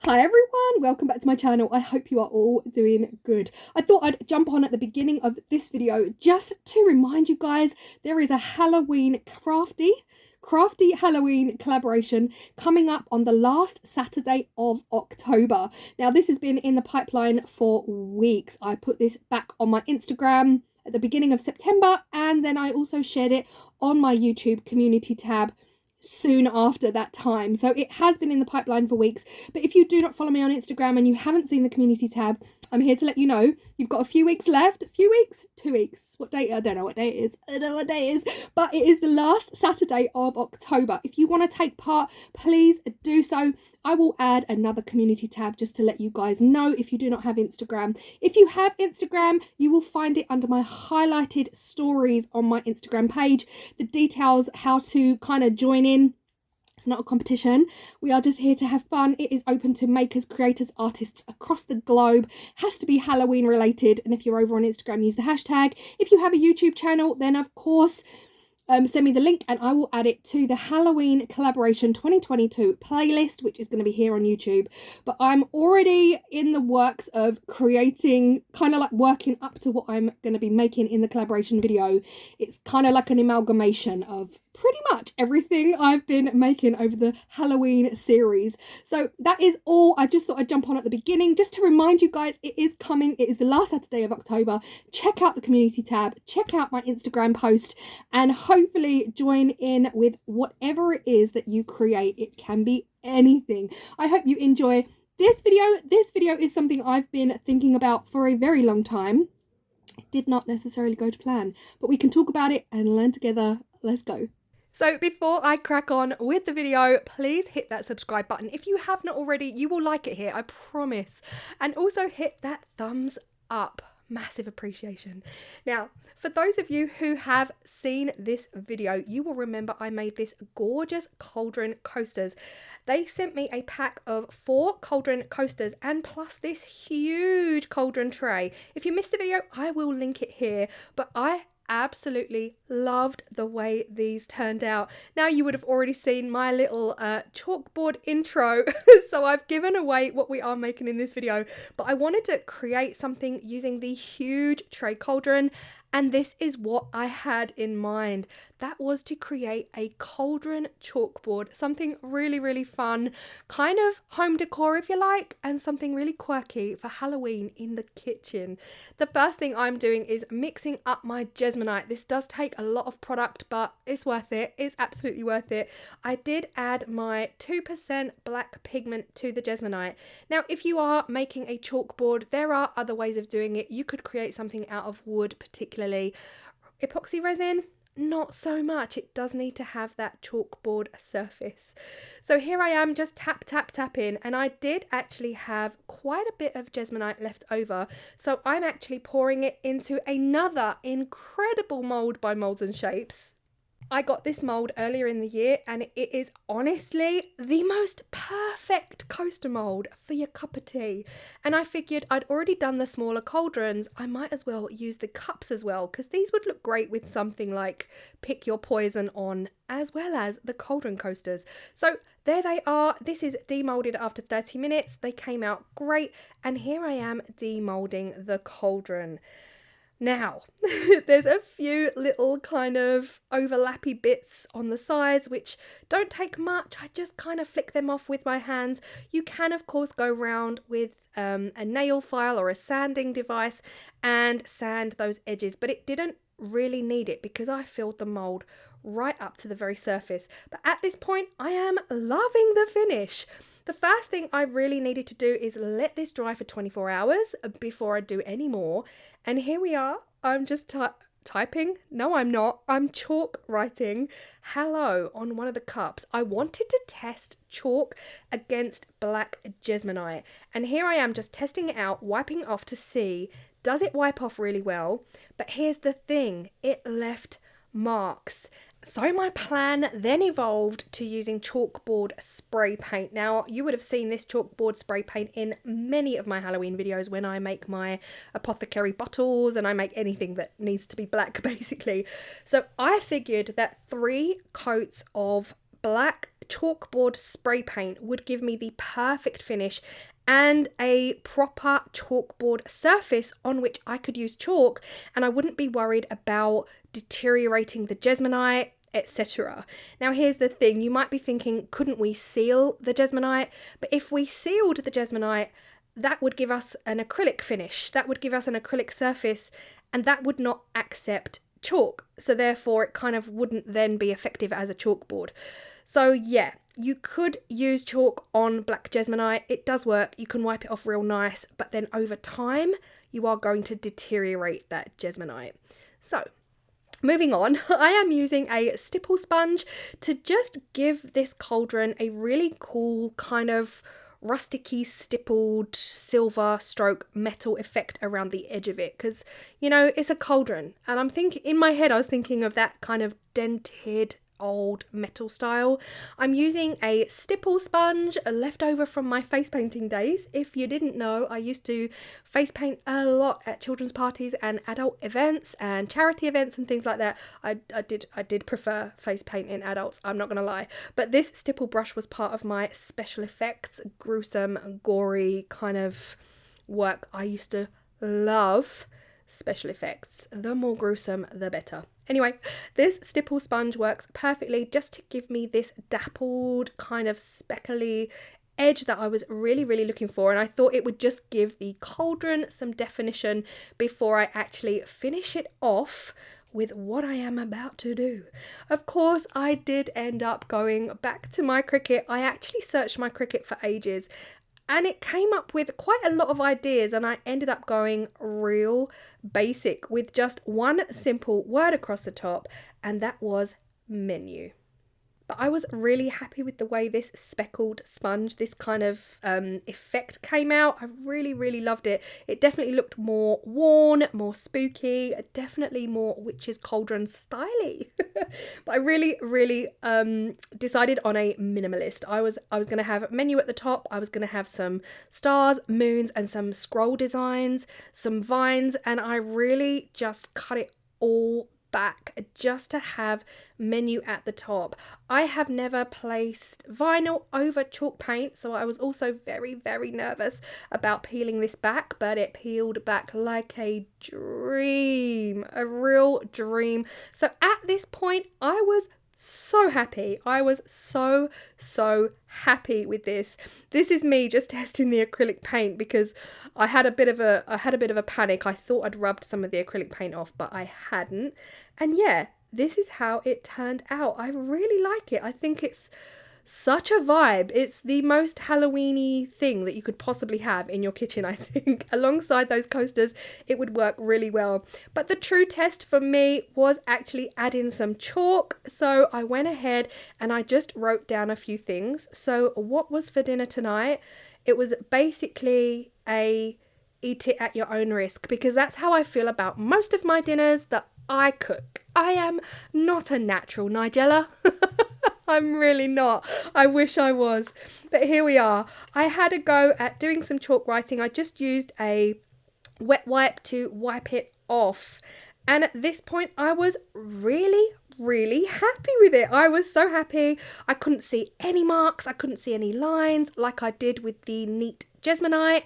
Hi everyone, welcome back to my channel. I hope you are all doing good. I thought I'd jump on at the beginning of this video just to remind you guys there is a Halloween crafty Halloween collaboration coming up on the last Saturday of October. Now this has been in the pipeline for weeks. I put this back on my Instagram at the beginning of September, and then I also shared it on my YouTube community tab soon after that time. So it has been in the pipeline for weeks. But if you do not follow me on Instagram and you haven't seen the community tab, I'm here to let you know you've got a few weeks left. A few weeks? 2 weeks. What date? I don't know what day it is. But it is the last Saturday of October. If you want to take part, please do so. I will add another community tab just to let you guys know if you do not have Instagram. If you have Instagram, you will find it under my highlighted stories on my Instagram page. The details how to kind of join in. It's not a competition. We are just here to have fun. It is open to makers, creators, artists across the globe. Has to be Halloween related. And if you're over on Instagram, use the hashtag. If you have a YouTube channel, then of course, send me the link and I will add it to the Halloween Collaboration 2022 playlist, which is going to be here on YouTube. But I'm already in the works of creating, kind of like working up to what I'm going to be making in the collaboration video. It's kind of like an amalgamation of pretty much everything I've been making over the Halloween series. So that is all. I just thought I'd jump on at the beginning just to remind you guys it is coming. It is the last Saturday of October. Check out the community tab, check out my Instagram post, and hopefully join in with whatever it is that you create. It can be anything. I hope you enjoy this video. This video is something I've been thinking about for a very long time. It did not necessarily go to plan, but we can talk about it and learn together. Let's go. So before I crack on with the video, please hit that subscribe button. If you have not already, you will like it here, I promise. And also hit that thumbs up. Massive appreciation. Now, for those of you who have seen this video, you will remember I made this gorgeous cauldron coasters. They sent me a pack of 4 cauldron coasters and plus this huge cauldron tray. If you missed the video, I will link it here, but I absolutely loved the way these turned out. Now you would have already seen my little chalkboard intro, so I've given away what we are making in this video, but I wanted to create something using the huge tray cauldron, and this is what I had in mind. That was to create a cauldron chalkboard, something really, really fun, kind of home decor if you like, and something really quirky for Halloween in the kitchen. The first thing I'm doing is mixing up my Jesmonite. This does take a lot of product, but it's worth it. It's absolutely worth it. I did add my 2% black pigment to the Jesmonite. Now, if you are making a chalkboard, there are other ways of doing it. You could create something out of wood, particularly. Epoxy resin, not so much. It does need to have that chalkboard surface. So here I am just tapping, and I did actually have quite a bit of Jesmonite left over, so I'm actually pouring it into another incredible mould by Moulds and Shapes. I got this mould earlier in the year and it is honestly the most perfect coaster mould for your cup of tea. And I figured I'd already done the smaller cauldrons, I might as well use the cups as well, because these would look great with something like Pick Your Poison on, as well as the cauldron coasters. So there they are. This is demolded after 30 minutes. They came out great, and here I am demolding the cauldron. Now, there's a few little kind of overlappy bits on the sides which don't take much. I just kind of flick them off with my hands. You can, of course, go around with a nail file or a sanding device and sand those edges, but it didn't really need it because I filled the mould right up to the very surface. But at this point, I am loving the finish. The first thing I really needed to do is let this dry for 24 hours before I do any more. And here we are. I'm just typing. No, I'm not. I'm chalk writing hello on one of the cups. I wanted to test chalk against black Jesmonite. And here I am just testing it out, wiping it off to see, does it wipe off really well? But here's the thing, it left marks. So my plan then evolved to using chalkboard spray paint. Now, you would have seen this chalkboard spray paint in many of my Halloween videos when I make my apothecary bottles and I make anything that needs to be black, basically. So I figured that 3 coats of black chalkboard spray paint would give me the perfect finish and a proper chalkboard surface on which I could use chalk, and I wouldn't be worried about deteriorating the Jesmonite, etc. Now here's the thing, you might be thinking, couldn't we seal the Jesmonite? But if we sealed the Jesmonite, that would give us an acrylic finish, that would give us an acrylic surface, and that would not accept chalk, so therefore it kind of wouldn't then be effective as a chalkboard. So yeah, you could use chalk on black Jesmonite, it does work, you can wipe it off real nice, but then over time you are going to deteriorate that Jesmonite. So moving on, I am using a stipple sponge to just give this cauldron a really cool kind of rusticy stippled silver stroke metal effect around the edge of it, because you know it's a cauldron, and I'm thinking in my head I was thinking of that kind of dented old metal style. I'm using a stipple sponge, a leftover from my face painting days. If you didn't know, I used to face paint a lot at children's parties and adult events and charity events and things like that. I did prefer face paint in adults, I'm not gonna lie, but this stipple brush was part of my special effects, gruesome, gory kind of work. I used to love special effects. The more gruesome, the better. Anyway, this stipple sponge works perfectly just to give me this dappled kind of speckly edge that I was really looking for, and I thought it would just give the cauldron some definition before I actually finish it off with what I am about to do. Of course, I did end up going back to my Cricut. I actually searched my Cricut for ages, and it came up with quite a lot of ideas, and I ended up going real basic with just one simple word across the top, and that was menu. But I was really happy with the way this speckled sponge, this kind of effect came out. I really loved it. It definitely looked more worn, more spooky, definitely more witch's cauldron styly. But I really decided on a minimalist. I was going to have menu at the top. I was going to have some stars, moons, and some scroll designs, some vines, and I really just cut it all back just to have menu at the top. I have never placed vinyl over chalk paint, so I was also very nervous about peeling this back, but it peeled back like a dream, a real dream. So at this point I was so happy. I was so happy with this. This is me just testing the acrylic paint because I had a bit of a panic. I thought I'd rubbed some of the acrylic paint off, but I hadn't. And yeah, this is how it turned out. I really like it. I think it's such a vibe. It's the most Halloween-y thing that you could possibly have in your kitchen, I think. Alongside those coasters, it would work really well. But the true test for me was actually adding some chalk. So I went ahead and I just wrote down a few things. So what was for dinner tonight? It was basically a eat it at your own risk, because that's how I feel about most of my dinners that I cook. I am not a natural Nigella. I'm really not. I wish I was. But here we are. I had a go at doing some chalk writing. I just used a wet wipe to wipe it off. And at this point, I was really happy with it. I was so happy. I couldn't see any marks. I couldn't see any lines like I did with the neat Jesmonite.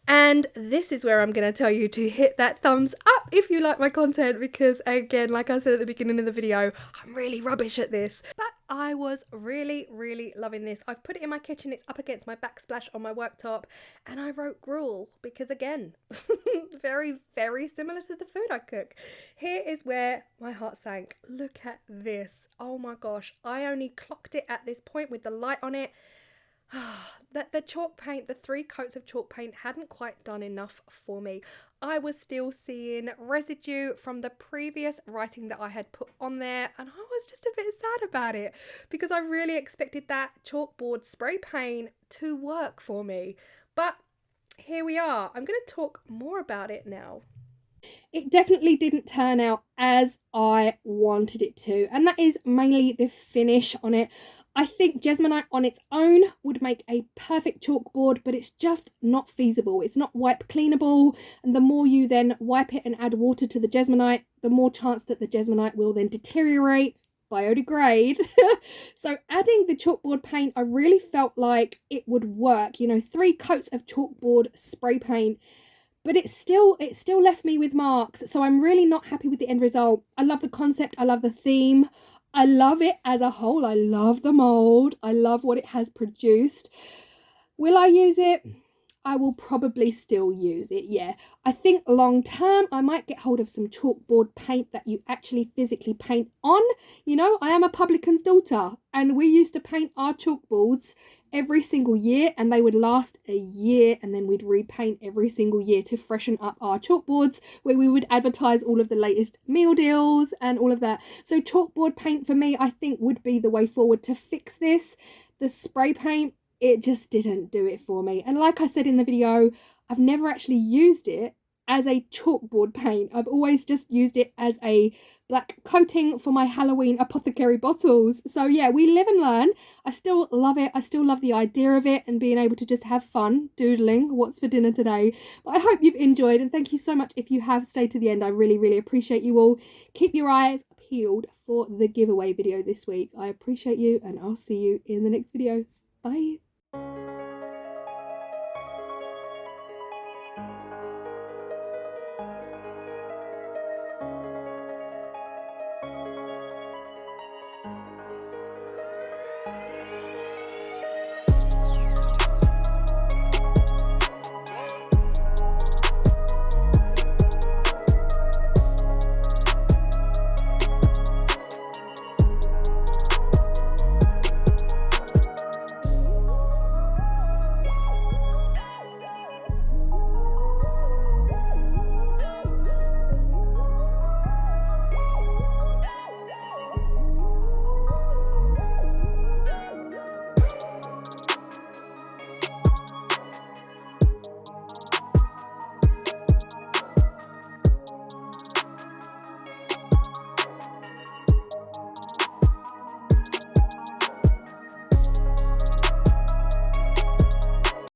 And this is where I'm going to tell you to hit that thumbs up if you like my content, because again, like I said at the beginning of the video, I'm really rubbish at this. But I was really loving this. I've put it in my kitchen. It's up against my backsplash on my worktop, and I wrote gruel because again, very similar to the food I cook. Here is where my heart sank. Look at this. Oh my gosh. I only clocked it at this point with the light on it. That the chalk paint, the 3 coats of chalk paint hadn't quite done enough for me. I was still seeing residue from the previous writing that I had put on there, and I was just a bit sad about it because I really expected that chalkboard spray paint to work for me. But here we are. I'm going to talk more about it now. It definitely didn't turn out as I wanted it to, and that is mainly the finish on it. I think Jesmonite on its own would make a perfect chalkboard, but it's just not feasible. It's not wipe cleanable, and the more you then wipe it and add water to the Jesmonite, the more chance that the Jesmonite will then deteriorate biodegrade. So adding the chalkboard paint, I really felt like it would work, you know, 3 coats of chalkboard spray paint, but it still left me with marks. So I'm really not happy with the end result. I love the concept, I love the theme, I love it as a whole, I love the mold, I love what it has produced. Will I use it? I will probably still use it, yeah. I think long term I might get hold of some chalkboard paint that you actually physically paint on. You know, I am a publican's daughter, and we used to paint our chalkboards every single year, and they would last a year, and then we'd repaint every single year to freshen up our chalkboards, where we would advertise all of the latest meal deals and all of that. So chalkboard paint for me, I think, would be the way forward to fix this. The spray paint, it just didn't do it for me. And like I said in the video, I've never actually used it as a chalkboard paint. I've always just used it as a black coating for my Halloween apothecary bottles. So yeah, we live and learn. I still love it. I still love the idea of it and being able to just have fun doodling what's for dinner today. But I hope you've enjoyed, and thank you so much if you have stayed to the end. I really, really appreciate you all. Keep your eyes peeled for the giveaway video this week. I appreciate you, and I'll see you in the next video. Bye.